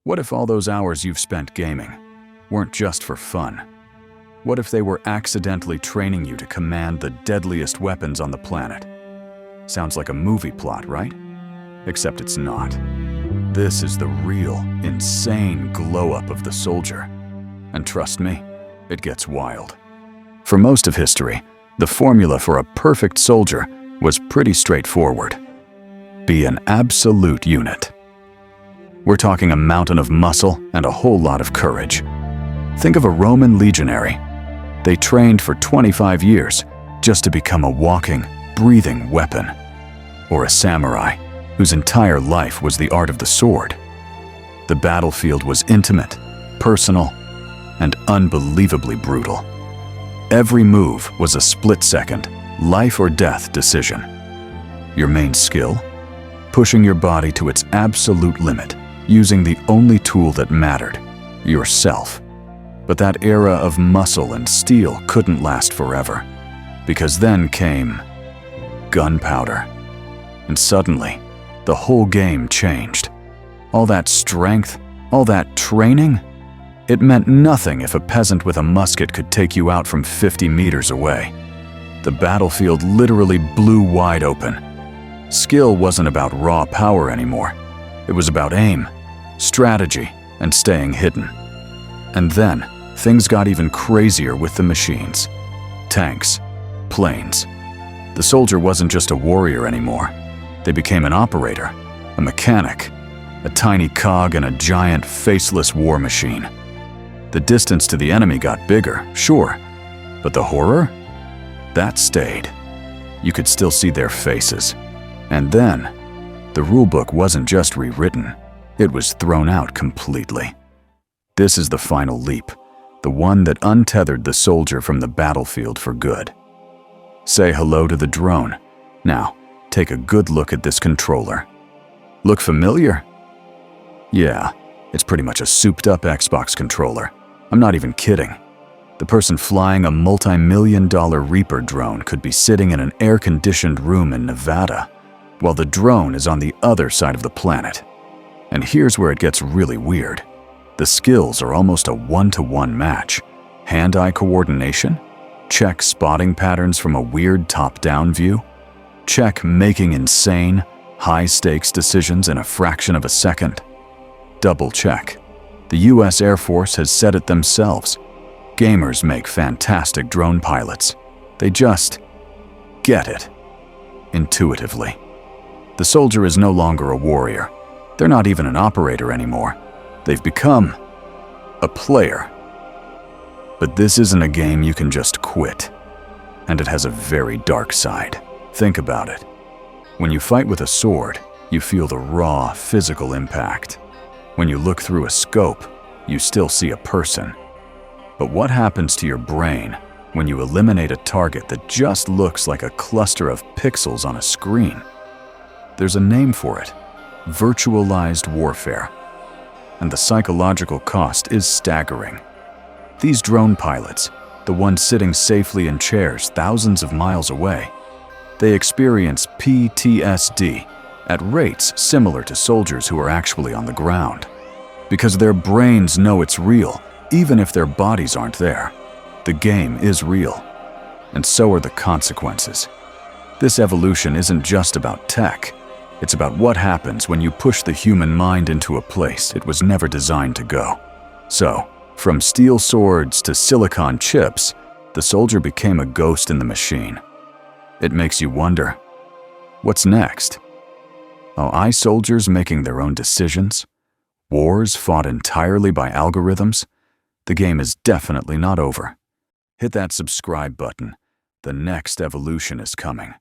What if all those hours you've spent gaming weren't just for fun? What if they were accidentally training you to command the deadliest weapons on the planet? Sounds like a movie plot, right? Except it's not. This is the real, insane glow-up of the soldier. And trust me, it gets wild. For most of history, the formula for a perfect soldier was pretty straightforward. Be an absolute unit. We're talking a mountain of muscle and a whole lot of courage. Think of a Roman legionary. They trained for 25 years just to become a walking, breathing weapon. Or a samurai, whose entire life was the art of the sword. The battlefield was intimate, personal, and unbelievably brutal. Every move was a split-second, life or death decision. Your main skill? Pushing your body to its absolute limit, using the only tool that mattered, yourself. But that era of muscle and steel couldn't last forever, because then came gunpowder. And suddenly, the whole game changed. All that strength, all that training, it meant nothing if a peasant with a musket could take you out from 50 meters away. The battlefield literally blew wide open. Skill wasn't about raw power anymore. It was about aim, strategy, and staying hidden. And then, things got even crazier with the machines. Tanks, planes. The soldier wasn't just a warrior anymore. They became an operator, a mechanic, a tiny cog in a giant, faceless war machine. The distance to the enemy got bigger, sure, but the horror? That stayed. You could still see their faces. And then, the rulebook wasn't just rewritten, it was thrown out completely. This is the final leap, the one that untethered the soldier from the battlefield for good. Say hello to the drone. Now, take a good look at this controller. Look familiar? Yeah, it's pretty much a souped-up Xbox controller. I'm not even kidding. The person flying a multi-million-dollar Reaper drone could be sitting in an air-conditioned room in Nevada, while the drone is on the other side of the planet. And here's where it gets really weird. The skills are almost a one-to-one match. Hand-eye coordination? Check spotting patterns from a weird top-down view? Check making insane, high-stakes decisions in a fraction of a second? Double check. The US Air Force has said it themselves. Gamers make fantastic drone pilots. They just get it intuitively. The soldier is no longer a warrior. They're not even an operator anymore. They've become a player. But this isn't a game you can just quit. And it has a very dark side. Think about it. When you fight with a sword, you feel the raw, physical impact. When you look through a scope, you still see a person. But what happens to your brain when you eliminate a target that just looks like a cluster of pixels on a screen? There's a name for it: virtualized warfare. And the psychological cost is staggering. These drone pilots, the ones sitting safely in chairs thousands of miles away, they experience PTSD at rates similar to soldiers who are actually on the ground. Because their brains know it's real, even if their bodies aren't there. The game is real, and so are the consequences. This evolution isn't just about tech. It's about what happens when you push the human mind into a place it was never designed to go. So, from steel swords to silicon chips, the soldier became a ghost in the machine. It makes you wonder, what's next? Are soldiers making their own decisions? Wars fought entirely by algorithms? The game is definitely not over. Hit that subscribe button. The next evolution is coming.